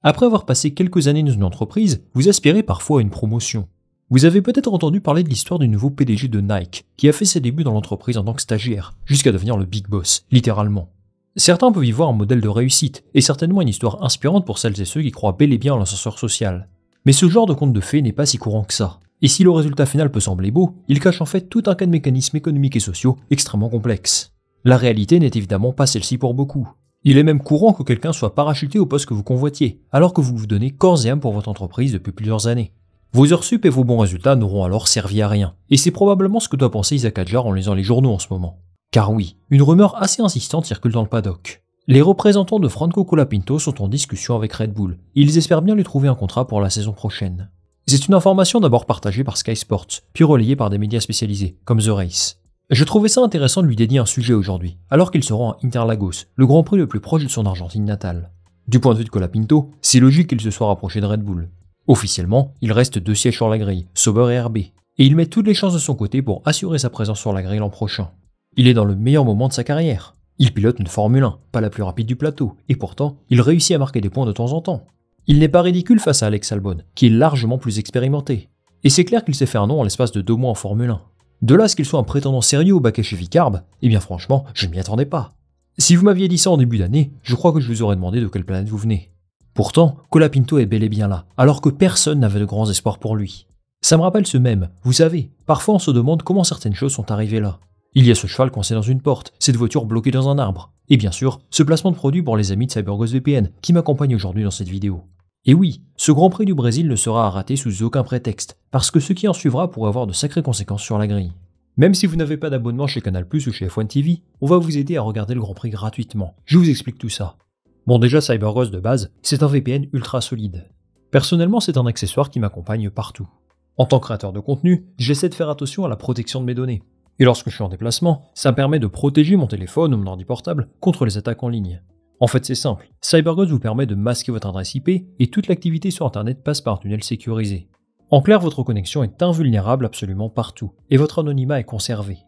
Après avoir passé quelques années dans une entreprise, vous aspirez parfois à une promotion. Vous avez peut-être entendu parler de l'histoire du nouveau PDG de Nike, qui a fait ses débuts dans l'entreprise en tant que stagiaire, jusqu'à devenir le big boss, littéralement. Certains peuvent y voir un modèle de réussite, et certainement une histoire inspirante pour celles et ceux qui croient bel et bien en l'ascenseur social. Mais ce genre de conte de fées n'est pas si courant que ça. Et si le résultat final peut sembler beau, il cache en fait tout un tas de mécanismes économiques et sociaux extrêmement complexes. La réalité n'est évidemment pas celle-ci pour beaucoup. Il est même courant que quelqu'un soit parachuté au poste que vous convoitiez, alors que vous vous donnez corps et âme pour votre entreprise depuis plusieurs années. Vos heures sup et vos bons résultats n'auront alors servi à rien. Et c'est probablement ce que doit penser Isaac Hadjar en lisant les journaux en ce moment. Car oui, une rumeur assez insistante circule dans le paddock. Les représentants de Franco Colapinto sont en discussion avec Red Bull, et ils espèrent bien lui trouver un contrat pour la saison prochaine. C'est une information d'abord partagée par Sky Sports, puis relayée par des médias spécialisés, comme The Race. Je trouvais ça intéressant de lui dédier un sujet aujourd'hui, alors qu'il se rend à Interlagos, le Grand Prix le plus proche de son Argentine natale. Du point de vue de Colapinto, c'est logique qu'il se soit rapproché de Red Bull. Officiellement, il reste 2 sièges sur la grille, Sauber et RB, et il met toutes les chances de son côté pour assurer sa présence sur la grille l'an prochain. Il est dans le meilleur moment de sa carrière. Il pilote une Formule 1, pas la plus rapide du plateau, et pourtant, il réussit à marquer des points de temps en temps. Il n'est pas ridicule face à Alex Albon, qui est largement plus expérimenté. Et c'est clair qu'il s'est fait un nom en l'espace de 2 mois en Formule 1. De là à ce qu'il soit un prétendant sérieux au baquet chez Vicarb, eh bien franchement, je ne m'y attendais pas. Si vous m'aviez dit ça en début d'année, je crois que je vous aurais demandé de quelle planète vous venez. Pourtant, Colapinto est bel et bien là, alors que personne n'avait de grands espoirs pour lui. Ça me rappelle ce mème, vous savez, parfois on se demande comment certaines choses sont arrivées là. Il y a ce cheval coincé dans une porte, cette voiture bloquée dans un arbre. Et bien sûr, ce placement de produit pour les amis de CyberGhost VPN qui m'accompagnent aujourd'hui dans cette vidéo. Et oui, ce Grand Prix du Brésil ne sera à rater sous aucun prétexte, parce que ce qui en suivra pourrait avoir de sacrées conséquences sur la grille. Même si vous n'avez pas d'abonnement chez Canal+ ou chez F1 TV, on va vous aider à regarder le Grand Prix gratuitement. Je vous explique tout ça. Bon déjà CyberGhost de base, c'est un VPN ultra solide. Personnellement, c'est un accessoire qui m'accompagne partout. En tant que créateur de contenu, j'essaie de faire attention à la protection de mes données. Et lorsque je suis en déplacement, ça me permet de protéger mon téléphone ou mon ordi portable contre les attaques en ligne. En fait, c'est simple. CyberGhost vous permet de masquer votre adresse IP et toute l'activité sur Internet passe par un tunnel sécurisé. En clair, votre connexion est invulnérable absolument partout et votre anonymat est conservé.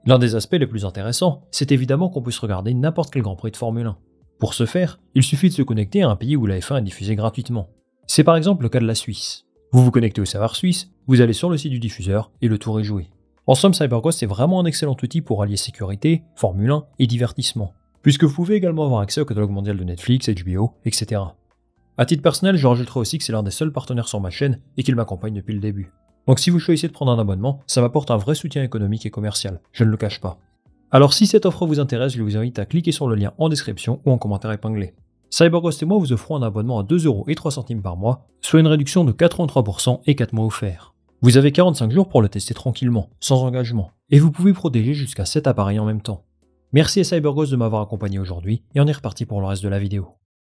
L'un des aspects les plus intéressants, c'est évidemment qu'on puisse regarder n'importe quel Grand Prix de Formule 1. Pour ce faire, il suffit de se connecter à un pays où la F1 est diffusée gratuitement. C'est par exemple le cas de la Suisse. Vous vous connectez au serveur suisse, vous allez sur le site du diffuseur et le tour est joué. En somme, CyberGhost est vraiment un excellent outil pour allier sécurité, Formule 1 et divertissement, puisque vous pouvez également avoir accès au catalogue mondial de Netflix, HBO, etc. À titre personnel, je rajouterai aussi que c'est l'un des seuls partenaires sur ma chaîne et qu'il m'accompagne depuis le début. Donc si vous choisissez de prendre un abonnement, ça m'apporte un vrai soutien économique et commercial, je ne le cache pas. Alors si cette offre vous intéresse, je vous invite à cliquer sur le lien en description ou en commentaire épinglé. CyberGhost et moi vous offrons un abonnement à 2,03€ par mois, soit une réduction de 83% et 4 mois offerts. Vous avez 45 jours pour le tester tranquillement, sans engagement, et vous pouvez protéger jusqu'à 7 appareils en même temps. Merci à CyberGhost de m'avoir accompagné aujourd'hui, et on est reparti pour le reste de la vidéo.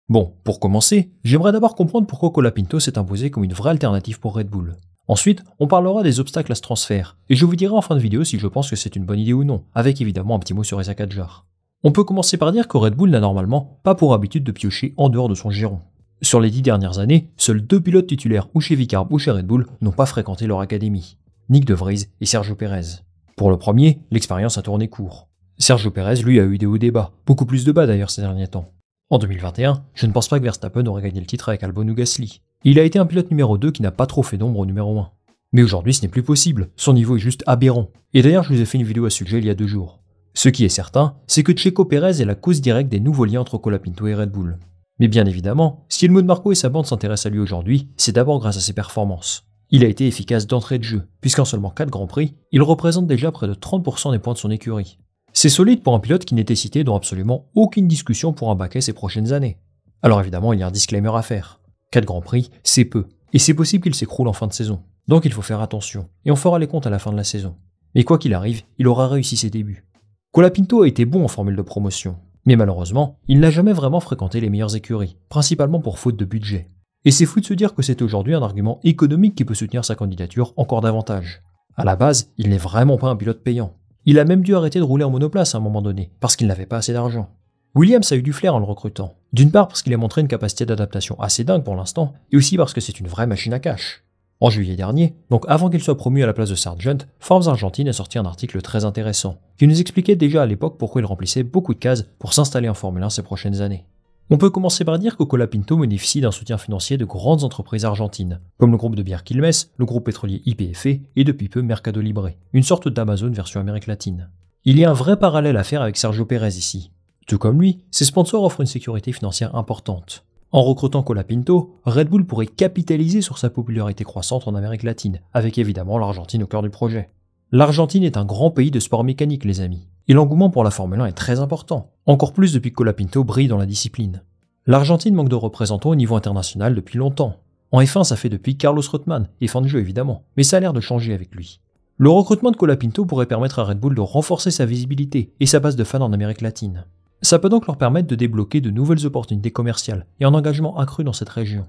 Bon, pour commencer, j'aimerais d'abord comprendre pourquoi Colapinto s'est imposé comme une vraie alternative pour Red Bull. Ensuite, on parlera des obstacles à ce transfert, et je vous dirai en fin de vidéo si je pense que c'est une bonne idée ou non, avec évidemment un petit mot sur Isaac Hadjar. On peut commencer par dire que Red Bull n'a normalement pas pour habitude de piocher en dehors de son giron. Sur les 10 dernières années, seuls 2 pilotes titulaires ou chez Vicarb ou chez Red Bull n'ont pas fréquenté leur académie, Nyck de Vries et Sergio Pérez. Pour le premier, l'expérience a tourné court. Sergio Pérez, lui, a eu des hauts et des bas, beaucoup plus de bas d'ailleurs ces derniers temps. En 2021, je ne pense pas que Verstappen aurait gagné le titre avec Albon ou Gasly. Il a été un pilote numéro 2 qui n'a pas trop fait d'ombre au numéro 1. Mais aujourd'hui, ce n'est plus possible, son niveau est juste aberrant. Et d'ailleurs, je vous ai fait une vidéo à ce sujet il y a 2 jours. Ce qui est certain, c'est que Checo Pérez est la cause directe des nouveaux liens entre Colapinto et Red Bull. Mais bien évidemment, si Helmut Marko et sa bande s'intéressent à lui aujourd'hui, c'est d'abord grâce à ses performances. Il a été efficace d'entrée de jeu, puisqu'en seulement 4 Grands Prix, il représente déjà près de 30% des points de son écurie. C'est solide pour un pilote qui n'était cité dans absolument aucune discussion pour un baquet ces prochaines années. Alors évidemment, il y a un disclaimer à faire. 4 Grands Prix, c'est peu, et c'est possible qu'il s'écroule en fin de saison. Donc il faut faire attention, et on fera les comptes à la fin de la saison. Mais quoi qu'il arrive, il aura réussi ses débuts. Colapinto a été bon en formule de promotion, mais malheureusement, il n'a jamais vraiment fréquenté les meilleures écuries, principalement pour faute de budget. Et c'est fou de se dire que c'est aujourd'hui un argument économique qui peut soutenir sa candidature encore davantage. À la base, il n'est vraiment pas un pilote payant. Il a même dû arrêter de rouler en monoplace à un moment donné, parce qu'il n'avait pas assez d'argent. Williams a eu du flair en le recrutant, d'une part parce qu'il a montré une capacité d'adaptation assez dingue pour l'instant, et aussi parce que c'est une vraie machine à cash. En juillet dernier, donc avant qu'il soit promu à la place de Sargent, Forbes Argentine a sorti un article très intéressant, qui nous expliquait déjà à l'époque pourquoi il remplissait beaucoup de cases pour s'installer en Formule 1 ces prochaines années. On peut commencer par dire que Colapinto bénéficie d'un soutien financier de grandes entreprises argentines, comme le groupe de bière Quilmes, le groupe pétrolier YPF et depuis peu Mercado Libre, une sorte d'Amazon version Amérique latine. Il y a un vrai parallèle à faire avec Sergio Pérez ici. Tout comme lui, ses sponsors offrent une sécurité financière importante. En recrutant Colapinto, Red Bull pourrait capitaliser sur sa popularité croissante en Amérique latine, avec évidemment l'Argentine au cœur du projet. L'Argentine est un grand pays de sport mécanique, les amis. Et l'engouement pour la Formule 1 est très important, encore plus depuis que Colapinto brille dans la discipline. L'Argentine manque de représentants au niveau international depuis longtemps. En F1, ça fait depuis Carlos Reutemann, et Fangio évidemment, mais ça a l'air de changer avec lui. Le recrutement de Colapinto pourrait permettre à Red Bull de renforcer sa visibilité et sa base de fans en Amérique latine. Ça peut donc leur permettre de débloquer de nouvelles opportunités commerciales et un engagement accru dans cette région.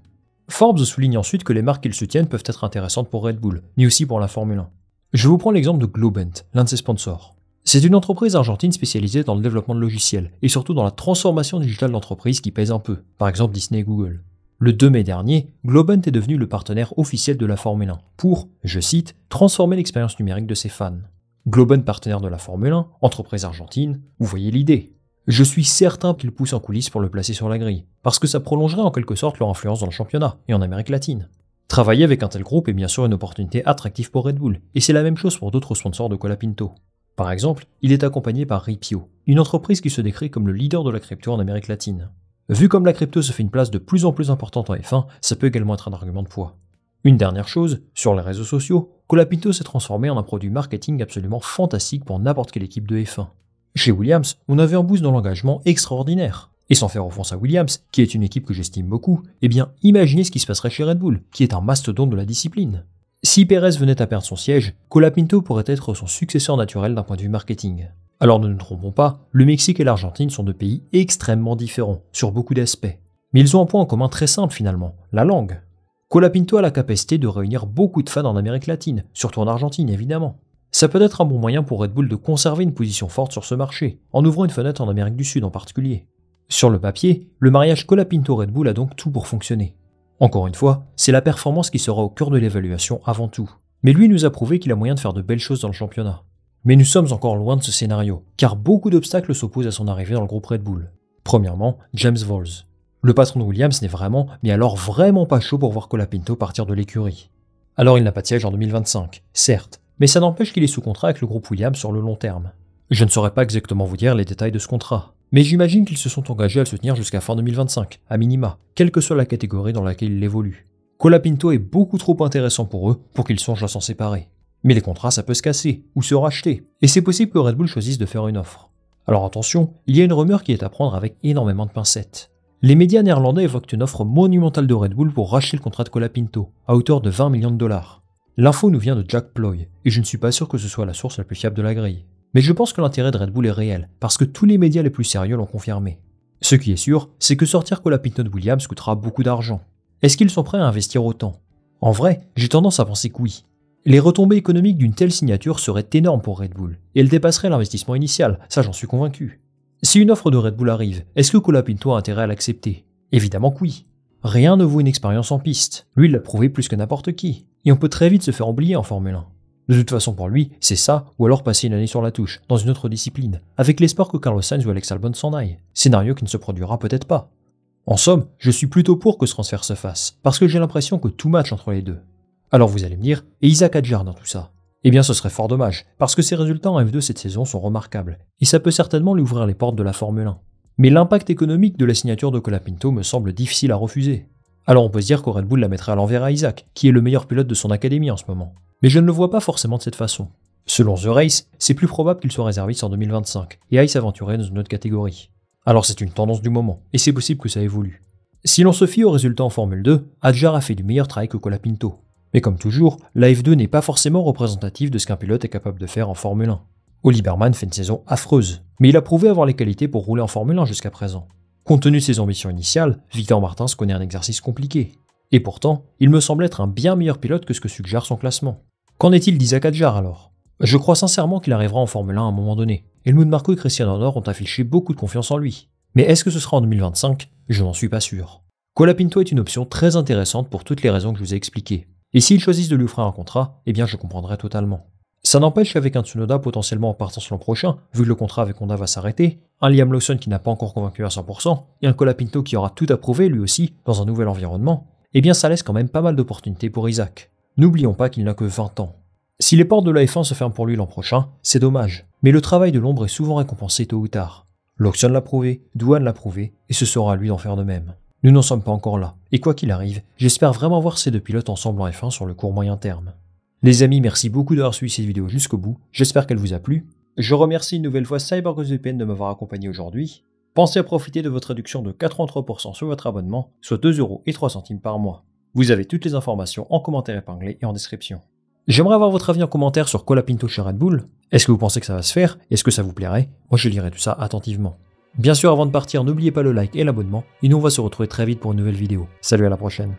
Forbes souligne ensuite que les marques qu'ils soutiennent peuvent être intéressantes pour Red Bull, mais aussi pour la Formule 1. Je vous prends l'exemple de Globant, l'un de ses sponsors. C'est une entreprise argentine spécialisée dans le développement de logiciels, et surtout dans la transformation digitale d'entreprises qui pèse un peu, par exemple Disney et Google. Le 2 mai dernier, Globant est devenu le partenaire officiel de la Formule 1 pour, je cite, transformer l'expérience numérique de ses fans. Globant partenaire de la Formule 1, entreprise argentine, vous voyez l'idée. Je suis certain qu'ils poussent en coulisses pour le placer sur la grille, parce que ça prolongerait en quelque sorte leur influence dans le championnat, et en Amérique latine. Travailler avec un tel groupe est bien sûr une opportunité attractive pour Red Bull, et c'est la même chose pour d'autres sponsors de Colapinto. Par exemple, il est accompagné par Ripio, une entreprise qui se décrit comme le leader de la crypto en Amérique latine. Vu comme la crypto se fait une place de plus en plus importante en F1, ça peut également être un argument de poids. Une dernière chose, sur les réseaux sociaux, Colapinto s'est transformé en un produit marketing absolument fantastique pour n'importe quelle équipe de F1. Chez Williams, on avait un boost dans l'engagement extraordinaire. Et sans faire offense à Williams, qui est une équipe que j'estime beaucoup, eh bien imaginez ce qui se passerait chez Red Bull, qui est un mastodonte de la discipline. Si Pérez venait à perdre son siège, Colapinto pourrait être son successeur naturel d'un point de vue marketing. Alors ne nous trompons pas, le Mexique et l'Argentine sont deux pays extrêmement différents, sur beaucoup d'aspects. Mais ils ont un point en commun très simple finalement, la langue. Colapinto a la capacité de réunir beaucoup de fans en Amérique latine, surtout en Argentine évidemment. Ça peut être un bon moyen pour Red Bull de conserver une position forte sur ce marché, en ouvrant une fenêtre en Amérique du Sud en particulier. Sur le papier, le mariage Colapinto-Red Bull a donc tout pour fonctionner. Encore une fois, c'est la performance qui sera au cœur de l'évaluation avant tout. Mais lui nous a prouvé qu'il a moyen de faire de belles choses dans le championnat. Mais nous sommes encore loin de ce scénario, car beaucoup d'obstacles s'opposent à son arrivée dans le groupe Red Bull. Premièrement, James Vols. Le patron de Williams n'est vraiment, mais alors vraiment pas chaud pour voir Colapinto partir de l'écurie. Alors il n'a pas de siège en 2025, certes, mais ça n'empêche qu'il est sous contrat avec le groupe Williams sur le long terme. Je ne saurais pas exactement vous dire les détails de ce contrat, mais j'imagine qu'ils se sont engagés à le soutenir jusqu'à fin 2025, à minima, quelle que soit la catégorie dans laquelle il évolue. Colapinto est beaucoup trop intéressant pour eux pour qu'ils songent à s'en séparer. Mais les contrats ça peut se casser, ou se racheter, et c'est possible que Red Bull choisisse de faire une offre. Alors attention, il y a une rumeur qui est à prendre avec énormément de pincettes. Les médias néerlandais évoquent une offre monumentale de Red Bull pour racheter le contrat de Colapinto, à hauteur de 20 millions de dollars. L'info nous vient de Jack Ploy, et je ne suis pas sûr que ce soit la source la plus fiable de la grille. Mais je pense que l'intérêt de Red Bull est réel, parce que tous les médias les plus sérieux l'ont confirmé. Ce qui est sûr, c'est que sortir Colapinto de Williams coûtera beaucoup d'argent. Est-ce qu'ils sont prêts à investir autant? En vrai, j'ai tendance à penser que oui. Les retombées économiques d'une telle signature seraient énormes pour Red Bull, et elles dépasseraient l'investissement initial, ça j'en suis convaincu. Si une offre de Red Bull arrive, est-ce que Colapinto a intérêt à l'accepter? Évidemment que oui. Rien ne vaut une expérience en piste, lui il l'a prouvé plus que n'importe qui, et on peut très vite se faire oublier en Formule 1. De toute façon pour lui, c'est ça, ou alors passer une année sur la touche, dans une autre discipline, avec l'espoir que Carlos Sainz ou Alex Albon s'en aillent, scénario qui ne se produira peut-être pas. En somme, je suis plutôt pour que ce transfert se fasse, parce que j'ai l'impression que tout match entre les deux. Alors vous allez me dire, et Isaac Hadjar dans tout ça? Eh bien ce serait fort dommage, parce que ses résultats en F2 cette saison sont remarquables, et ça peut certainement lui ouvrir les portes de la Formule 1. Mais l'impact économique de la signature de Colapinto me semble difficile à refuser. Alors on peut se dire que Red Bull la mettrait à l'envers à Isaac, qui est le meilleur pilote de son académie en ce moment. Mais je ne le vois pas forcément de cette façon. Selon The Race, c'est plus probable qu'il soit réserviste en 2025, et aille s'aventurer dans une autre catégorie. Alors c'est une tendance du moment, et c'est possible que ça évolue. Si l'on se fie aux résultats en Formule 2, Hadjar a fait du meilleur travail que Colapinto. Mais comme toujours, la F2 n'est pas forcément représentative de ce qu'un pilote est capable de faire en Formule 1. Oliverman fait une saison affreuse, mais il a prouvé avoir les qualités pour rouler en Formule 1 jusqu'à présent. Compte tenu de ses ambitions initiales, Victor Martins connaît un exercice compliqué. Et pourtant, il me semble être un bien meilleur pilote que ce que suggère son classement. Qu'en est-il d'Isaac Hadjar alors? Je crois sincèrement qu'il arrivera en Formule 1 à un moment donné. Helmut Marko et Christian Horner ont affiché beaucoup de confiance en lui. Mais est-ce que ce sera en 2025? Je n'en suis pas sûr. Colapinto est une option très intéressante pour toutes les raisons que je vous ai expliquées. Et s'ils choisissent de lui offrir un contrat, eh bien je comprendrai totalement. Ça n'empêche qu'avec un Tsunoda potentiellement en partance l'an prochain, vu que le contrat avec Honda va s'arrêter, un Liam Lawson qui n'a pas encore convaincu à 100%, et un Colapinto qui aura tout à prouver lui aussi dans un nouvel environnement, eh bien ça laisse quand même pas mal d'opportunités pour Isaac. N'oublions pas qu'il n'a que 20 ans. Si les portes de la F1 se ferment pour lui l'an prochain, c'est dommage, mais le travail de l'ombre est souvent récompensé tôt ou tard. Lawson l'a prouvé, Doohan l'a prouvé, et ce sera à lui d'en faire de même. Nous n'en sommes pas encore là, et quoi qu'il arrive, j'espère vraiment voir ces deux pilotes ensemble en F1 sur le court moyen terme. Les amis, merci beaucoup d'avoir suivi cette vidéo jusqu'au bout, j'espère qu'elle vous a plu. Je remercie une nouvelle fois CyberGhostVPN de m'avoir accompagné aujourd'hui. Pensez à profiter de votre réduction de 83% sur votre abonnement, soit 2,03 € par mois. Vous avez toutes les informations en commentaire épinglé et en description. J'aimerais avoir votre avis en commentaire sur Colapinto chez Red Bull. Est-ce que vous pensez que ça va se faire? Est-ce que ça vous plairait? Moi je lirai tout ça attentivement. Bien sûr, avant de partir, n'oubliez pas le like et l'abonnement, et nous on va se retrouver très vite pour une nouvelle vidéo. Salut, à la prochaine.